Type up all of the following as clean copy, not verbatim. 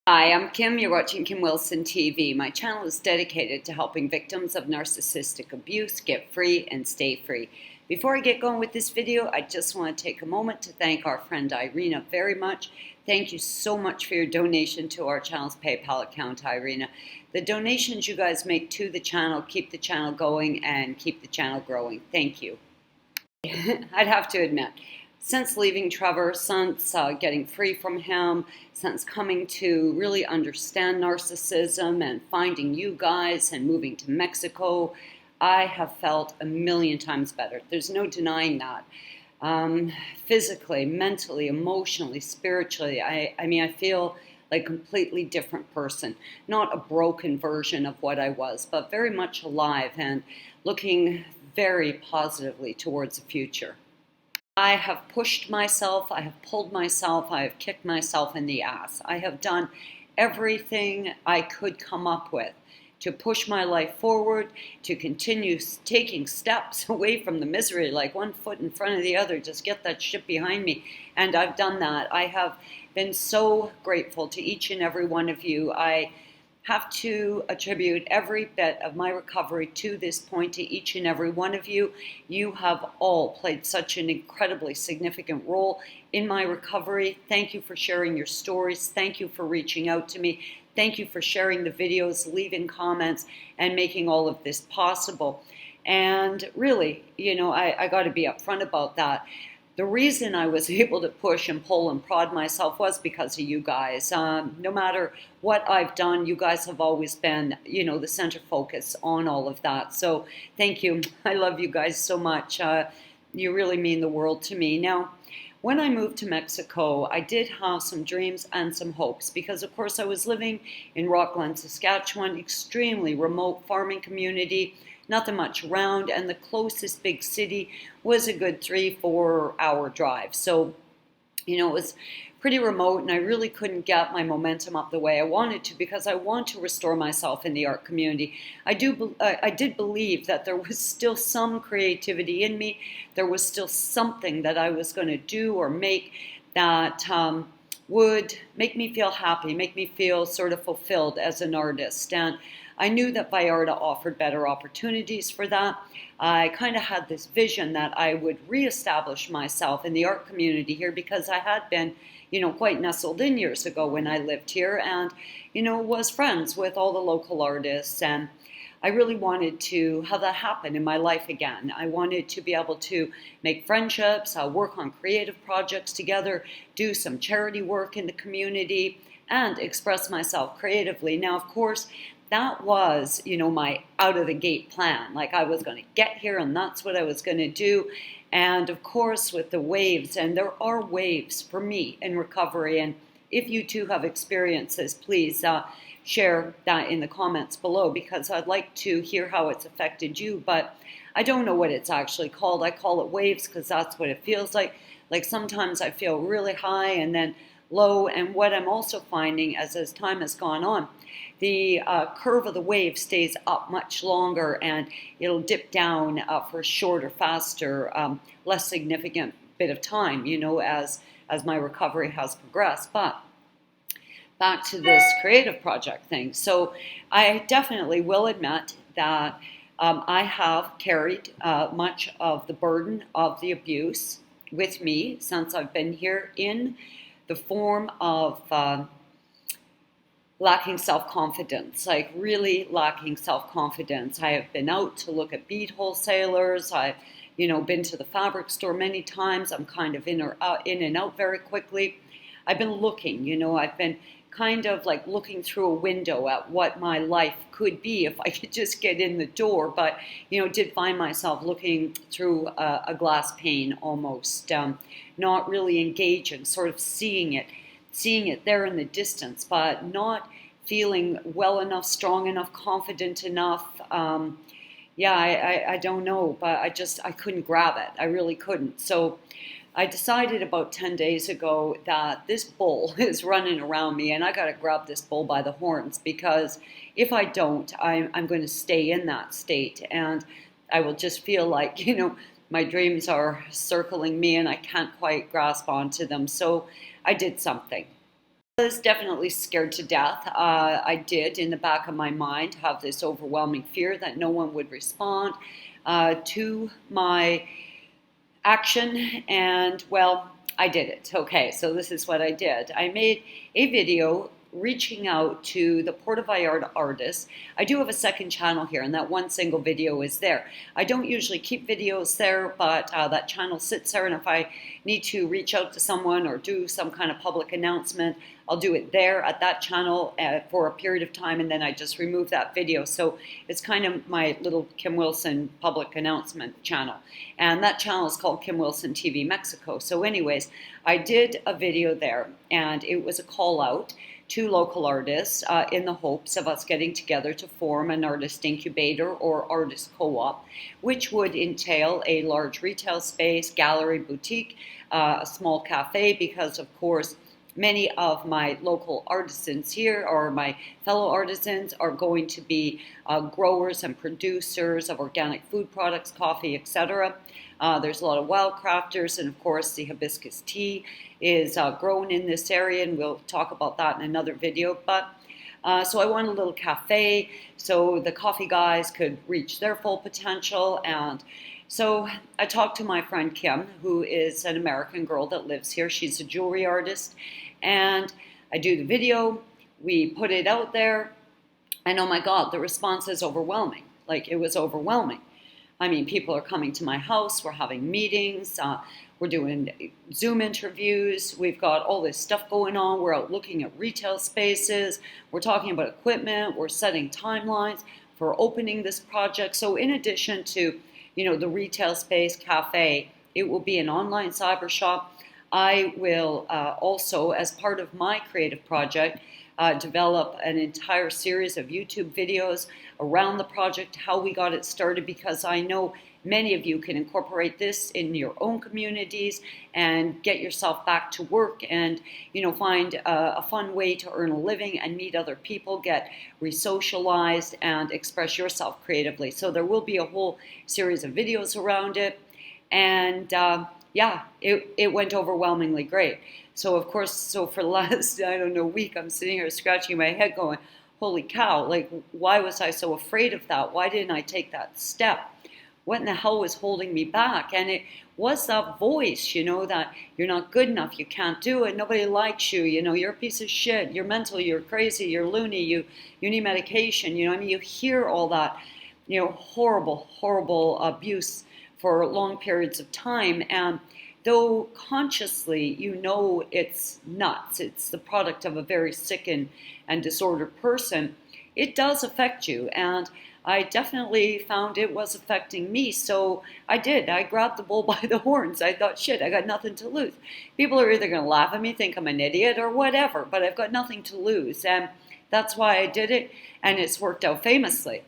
Hi, I'm Kim. You're watching Kim Wilson TV. My channel is dedicated to helping victims of narcissistic abuse get free and stay free. Before I get going with this video, I just want to take a moment to thank our friend Irina very much. Thank you so much for your donation to our channel's PayPal account, Irina. The donations you guys make to the channel keep the channel going and keep the channel growing. Thank you. I'd have to admit, since leaving Trevor, since getting free from him, since coming to really understand narcissism and finding you guys and moving to Mexico, I have felt a million times better. There's no denying that. Physically, mentally, emotionally, spiritually, I feel like a completely different person. Not a broken version of what I was, but very much alive and looking very positively towards the future. I have pushed myself, I have pulled myself, I have kicked myself in the ass. I have done everything I could come up with to push my life forward, to continue taking steps away from the misery, like one foot in front of the other, just get that shit behind me. And I've done that. I have been so grateful to each and every one of you. I have to attribute every bit of my recovery to this point to each and every one of you. You have all played such an incredibly significant role in my recovery. Thank you for sharing your stories. Thank you for reaching out to me. Thank you for sharing the videos, leaving comments, and making all of this possible. And really, I got to be upfront about that. The reason I was able to push and pull and prod myself was because of you guys. No matter what I've done, you guys have always been, the center focus on all of that. So thank you. I love you guys so much. You really mean the world to me. Now, when I moved to Mexico, I did have some dreams and some hopes because, of course, I was living in Rockland, Saskatchewan, extremely remote farming community, nothing much around, and the closest big city was a good 3-4 hour drive. So, it was pretty remote, and I really couldn't get my momentum up the way I wanted to because I want to restore myself in the art community. I did believe that there was still some creativity in me. There was still something that I was going to do or make that would make me feel happy, make me feel sort of fulfilled as an artist. And I knew that Vallarta offered better opportunities for that. I kind of had this vision that I would reestablish myself in the art community here because I had been, quite nestled in years ago when I lived here and, was friends with all the local artists. And I really wanted to have that happen in my life again. I wanted to be able to make friendships, work on creative projects together, do some charity work in the community, and express myself creatively. Now, of course, that was, my out of the gate plan. Like I was going to get here and that's what I was going to do. And of course, with the waves, and there are waves for me in recovery. And if you too have experiences, please share that in the comments below because I'd like to hear how it's affected you. But I don't know what it's actually called. I call it waves because that's what it feels like. Like sometimes I feel really high and then low. And what I'm also finding as time has gone on, the curve of the wave stays up much longer and it'll dip down for a shorter, faster, less significant bit of time, as my recovery has progressed. But back to this creative project thing. So I definitely will admit that I have carried much of the burden of the abuse with me since I've been here in the form of lacking self-confidence, like really lacking self-confidence. I have been out to look at bead wholesalers. I've, been to the fabric store many times. I'm kind of in and out very quickly. I've been looking, I've been kind of like looking through a window at what my life could be if I could just get in the door. But, did find myself looking through a glass pane almost, not really engaging, sort of seeing it there in the distance, but not feeling well enough, strong enough, confident enough. I don't know, but I couldn't grab it. I really couldn't. So I decided about 10 days ago that this bull is running around me and I got to grab this bull by the horns because if I don't, I'm going to stay in that state and I will just feel like, my dreams are circling me and I can't quite grasp onto them. So I did something. I was definitely scared to death. I did, in the back of my mind, have this overwhelming fear that no one would respond to my action, and well, I did it. Okay, so this is what I did. I made a video reaching out to the Puerto Vallarta artists. I do have a second channel here, and that one single video is there. I don't usually keep videos there, but that channel sits there, and if I need to reach out to someone or do some kind of public announcement, I'll do it there at that channel for a period of time, and then I just remove that video. So it's kind of my little Kim Wilson public announcement channel. And that channel is called Kim Wilson TV Mexico. So anyways, I did a video there, and it was a call out to local artists in the hopes of us getting together to form an artist incubator or artist co-op, which would entail a large retail space, gallery, boutique, a small cafe, because of course many of my local artisans here, or my fellow artisans, are going to be growers and producers of organic food products, coffee, etc. There's a lot of wild crafters, and of course the hibiscus tea is grown in this area, and we'll talk about that in another video. But so I wanted a little cafe so the coffee guys could reach their full potential. And so I talked to my friend Kim, who is an American girl that lives here. She's a jewelry artist, and I do the video, we put it out there, and oh my God, the response is overwhelming. Like, it was overwhelming. I mean, people are coming to my house, we're having meetings, we're doing Zoom interviews, we've got all this stuff going on, we're out looking at retail spaces, we're talking about equipment, we're setting timelines for opening this project. So in addition to, you know, the retail space, cafe, it will be an online cyber shop. I will also, as part of my creative project, develop an entire series of YouTube videos around the project, how we got it started, because I know many of you can incorporate this in your own communities and get yourself back to work and, you know, find a fun way to earn a living and meet other people, get re-socialized and express yourself creatively. So there will be a whole series of videos around it. And yeah, it went overwhelmingly great. So of course, so for the last, I don't know, week, I'm sitting here scratching my head going, holy cow, like, why was I so afraid of that? Why didn't I take that step? What in the hell was holding me back? And it was that voice, you know, that you're not good enough, you can't do it, nobody likes you, you know, you're a piece of shit, you're mental, you're crazy, you're loony, you need medication, you know, I mean, you hear all that, you know, horrible, horrible abuse for long periods of time. And though consciously you know it's nuts, it's the product of a very sick and disordered person, it does affect you. And I definitely found it was affecting me. So I did. I grabbed the bull by the horns. I thought, shit, I got nothing to lose. People are either going to laugh at me, think I'm an idiot or whatever, but I've got nothing to lose. And that's why I did it. And it's worked out famously.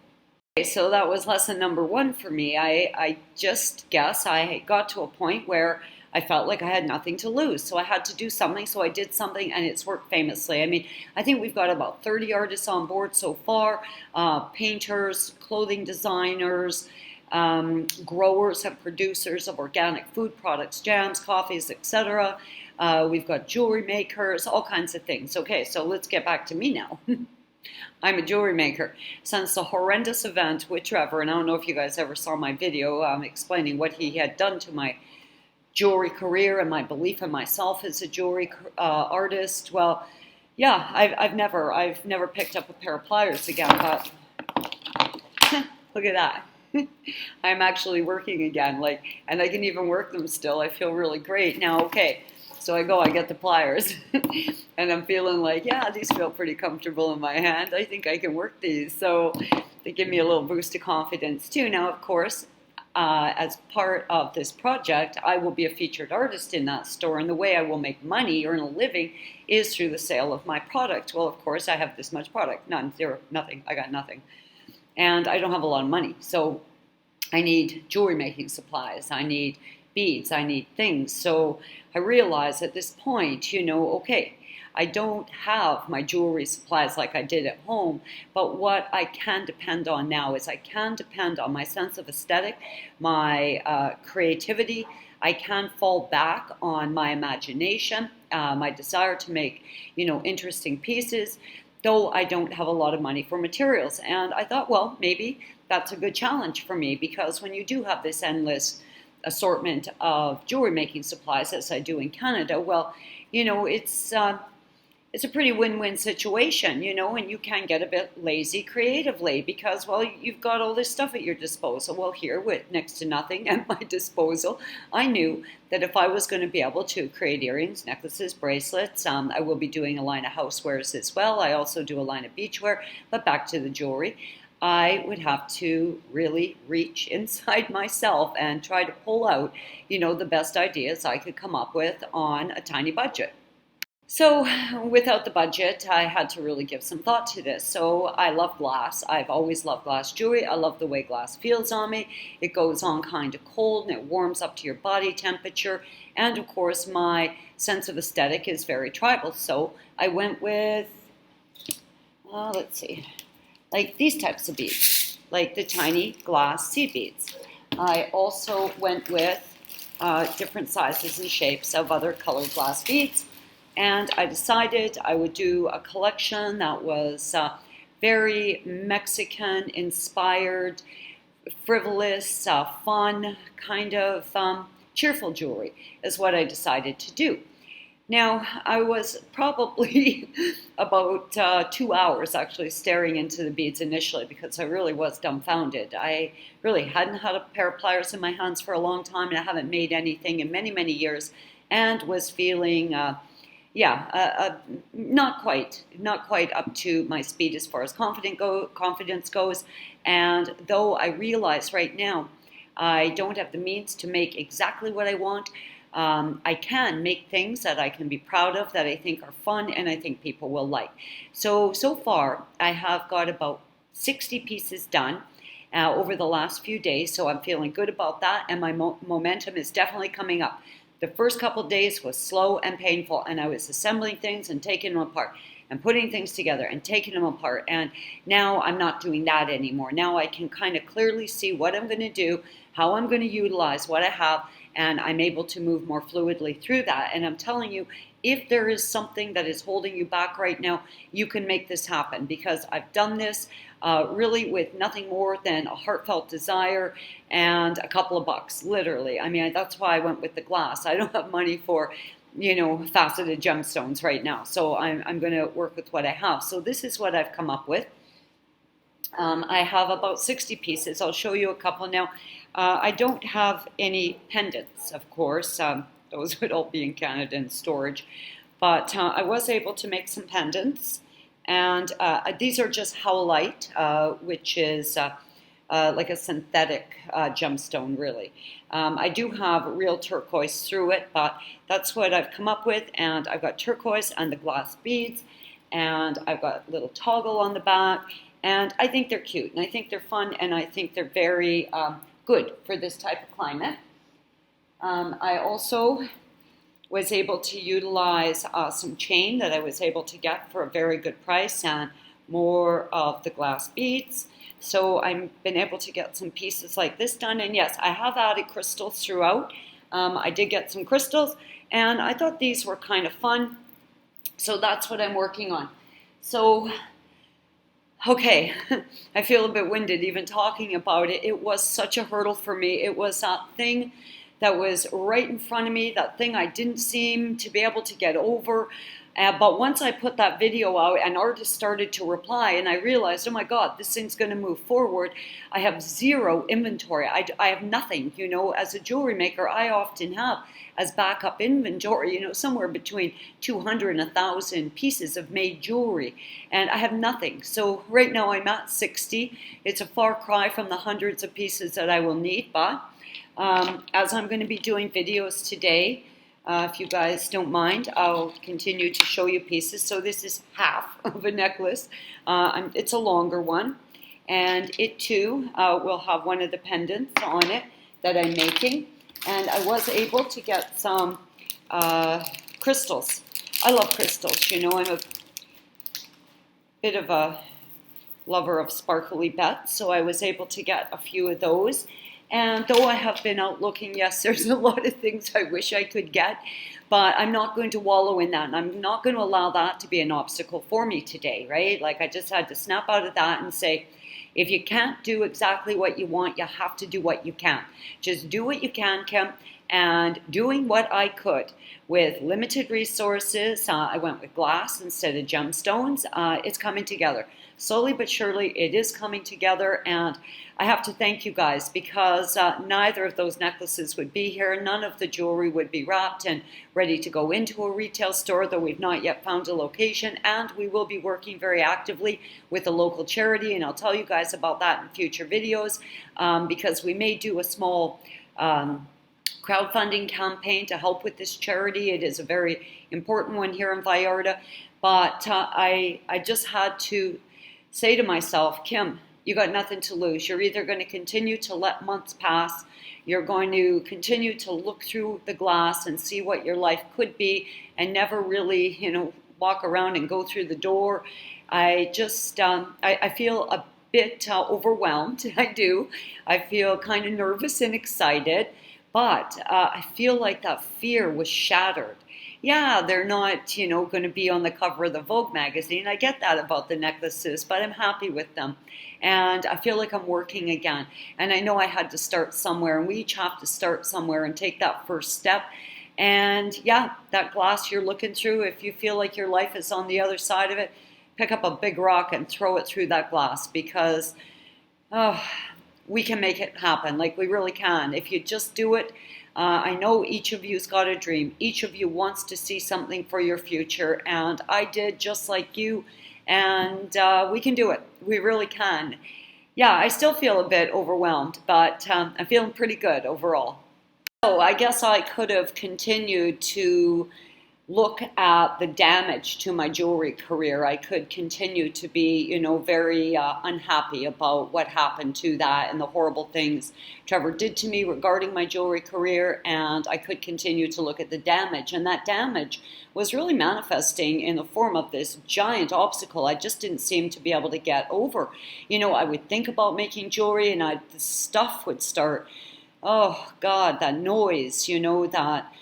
So that was lesson number one for me. I just guess I got to a point where I felt like I had nothing to lose. So I had to do something. So I did something, and it's worked famously. I mean, I think we've got about 30 artists on board so far, painters, clothing designers, growers and producers of organic food products, jams, coffees, etc. We've got jewelry makers, all kinds of things. Okay, so let's get back to me now. I'm a jewelry maker. Since the horrendous event with Trevor, and I don't know if you guys ever saw my video explaining what he had done to my jewelry career and my belief in myself as a jewelry artist. Well, yeah, I've never picked up a pair of pliers again, but look at that. I'm actually working again, like, and I can even work them still. I feel really great now. Okay, so I get the pliers, and I'm feeling like, yeah, these feel pretty comfortable in my hand. I think I can work these. So they give me a little boost of confidence too. Now, of course, as part of this project, I will be a featured artist in that store, and the way I will make money, earn a living, is through the sale of my product. Well, of course, I have this much product. None, zero, nothing. I got nothing. And I don't have a lot of money. So I need jewelry making supplies. I need beads. I need things. So I realized at this point, you know, okay, I don't have my jewelry supplies like I did at home, but what I can depend on now is I can depend on my sense of aesthetic, my creativity. I can fall back on my imagination, my desire to make, interesting pieces, though I don't have a lot of money for materials. And I thought, well, maybe that's a good challenge for me, because when you do have this endless assortment of jewelry making supplies, as I do in Canada, well, it's a pretty win-win situation, and you can get a bit lazy creatively because, well, you've got all this stuff at your disposal. Well, here with next to nothing at my disposal, I knew that if I was going to be able to create earrings, necklaces, bracelets, I will be doing a line of housewares as well. I also do a line of beachwear, but back to the jewelry. I would have to really reach inside myself and try to pull out, the best ideas I could come up with on a tiny budget. So without the budget, I had to really give some thought to this. So I love glass. I've always loved glass jewelry. I love the way glass feels on me. It goes on kind of cold and it warms up to your body temperature. And of course, my sense of aesthetic is very tribal. So I went with, let's see, like these types of beads, like the tiny glass seed beads. I also went with different sizes and shapes of other colored glass beads. And I decided I would do a collection that was very Mexican inspired, frivolous, fun, kind of cheerful jewelry is what I decided to do. Now, I was probably about 2 hours actually staring into the beads initially because I really was dumbfounded. I really hadn't had a pair of pliers in my hands for a long time, and I haven't made anything in many, many years, and was feeling not quite up to my speed as far as confidence goes. And though I realize right now I don't have the means to make exactly what I want, I can make things that I can be proud of, that I think are fun, and I think people will like. So far, I have got about 60 pieces done over the last few days, so I'm feeling good about that, and my momentum is definitely coming up. The first couple of days was slow and painful, and I was assembling things and taking them apart and putting things together and taking them apart. And now I'm not doing that anymore. Now I can kind of clearly see what I'm going to do, how I'm going to utilize what I have, and I'm able to move more fluidly through that. And I'm telling you, if there is something that is holding you back right now, you can make this happen, because I've done this really with nothing more than a heartfelt desire and a couple of bucks, literally. I mean, that's why I went with the glass. I don't have money for, faceted gemstones right now. So I'm going to work with what I have. So this is what I've come up with. I have about 60 pieces. I'll show you a couple now. I don't have any pendants, of course. Those would all be in Canada in storage. But I was able to make some pendants. And these are just howlite, which is like a synthetic gemstone, really. I do have real turquoise through it, but that's what I've come up with. And I've got turquoise and the glass beads, and I've got a little toggle on the back. And I think they're cute, and I think they're fun, and I think they're very good for this type of climate. I also was able to utilize some chain that I was able to get for a very good price and more of the glass beads. So I've been able to get some pieces like this done. And yes, I have added crystals throughout. I did get some crystals, and I thought these were kind of fun. So that's what I'm working on. So, okay, I feel a bit winded even talking about it. It was such a hurdle for me. It was that thing that was right in front of me, that thing I didn't seem to be able to get over. But once I put that video out and artists started to reply, and I realized, oh my God, this thing's going to move forward. I have zero inventory. I have nothing. As a jewelry maker, I often have as backup inventory, somewhere between 200 and 1,000 pieces of made jewelry. And I have nothing. So right now I'm at 60. It's a far cry from the hundreds of pieces that I will need. But as I'm going to be doing videos today, if you guys don't mind, I'll continue to show you pieces. So this is half of a necklace. It's a longer one. And it too will have one of the pendants on it that I'm making. And I was able to get some crystals. I love crystals. I'm a bit of a lover of sparkly bets. So I was able to get a few of those. And though I have been out looking, yes, there's a lot of things I wish I could get, but I'm not going to wallow in that. And I'm not going to allow that to be an obstacle for me today, right? Like I just had to snap out of that and say, if you can't do exactly what you want, you have to do what you can. Just do what you can, Kim. And doing what I could with limited resources, I went with glass instead of gemstones. It's coming together. Slowly but surely, it is coming together. And I have to thank you guys because neither of those necklaces would be here. None of the jewelry would be wrapped and ready to go into a retail store, though we've not yet found a location. And we will be working very actively with a local charity. And I'll tell you guys about that in future videos because we may do a small crowdfunding campaign to help with this charity. It is a very important one here in Vallarta. But I just had to say to myself, Kim, you got nothing to lose. You're either going to continue to let months pass, you're going to continue to look through the glass and see what your life could be and never really, walk around and go through the door. I just, I feel a bit overwhelmed. I do. I feel kind of nervous and excited, but I feel like that fear was shattered. Yeah, they're not, going to be on the cover of the Vogue magazine. I get that about the necklaces, but I'm happy with them. And I feel like I'm working again. And I know I had to start somewhere, and we each have to start somewhere and take that first step. And yeah, that glass you're looking through, if you feel like your life is on the other side of it, pick up a big rock and throw it through that glass because we can make it happen. Like we really can. If you just do it, I know each of you's got a dream. Each of you wants to see something for your future, and I did just like you, and we can do it. We really can. Yeah, I still feel a bit overwhelmed, but I'm feeling pretty good overall. So I guess I could have continued to look at the damage to my jewelry career. I could continue to be, very unhappy about what happened to that and the horrible things Trevor did to me regarding my jewelry career. And I could continue to look at the damage. And that damage was really manifesting in the form of this giant obstacle I just didn't seem to be able to get over. I would think about making jewelry and the stuff would start, oh God, that noise, that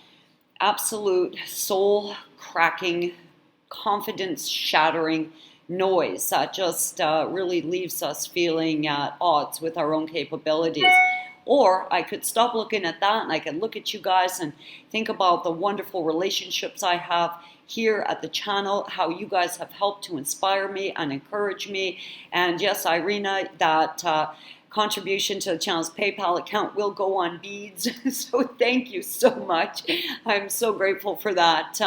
absolute soul-cracking, confidence-shattering noise that just really leaves us feeling at odds with our own capabilities. Or I could stop looking at that and I could look at you guys and think about the wonderful relationships I have here at the channel, how you guys have helped to inspire me and encourage me. And yes, Irina, that contribution to the channel's PayPal account will go on beads. So thank you so much. I'm so grateful for that.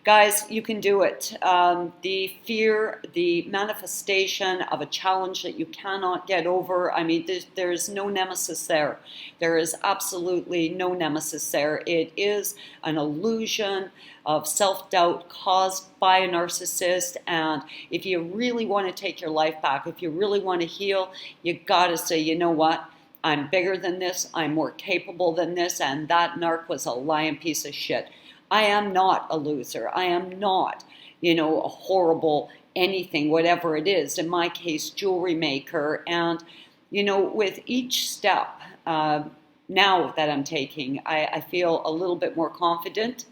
Guys, you can do it. The fear, the manifestation of a challenge that you cannot get over, I mean, there's no nemesis there. There is absolutely no nemesis there. It is an illusion of self-doubt caused by a narcissist. And if you really want to take your life back, if you really want to heal, you got to say, you know what? I'm bigger than this. I'm more capable than this. And that narc was a lying piece of shit. I am not a loser. I am not, a horrible anything, whatever it is. In my case, jewelry maker. And, with each step now that I'm taking, I feel a little bit more confident.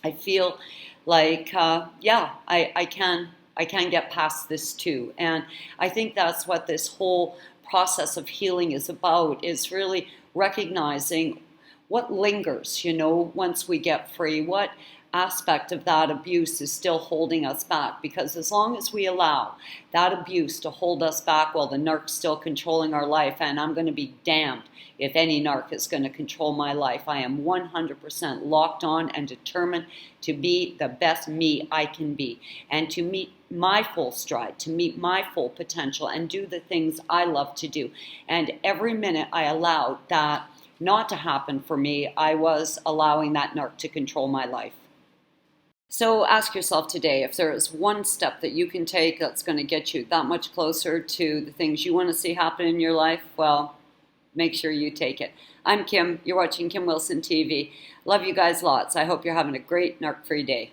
I feel like, I can get past this too. And I think that's what this whole process of healing is about, is really recognizing what lingers, once we get free, what aspect of that abuse is still holding us back. Because as long as we allow that abuse to hold us back while the narc's still controlling our life, and I'm going to be damned if any narc is going to control my life. I am 100% locked on and determined to be the best me I can be and to meet my full stride, to meet my full potential and do the things I love to do. And every minute I allowed that not to happen for me, I was allowing that narc to control my life. So ask yourself today, if there is one step that you can take that's going to get you that much closer to the things you want to see happen in your life, well, make sure you take it. I'm Kim. You're watching Kim Wilson TV. Love you guys lots. I hope you're having a great narc-free day.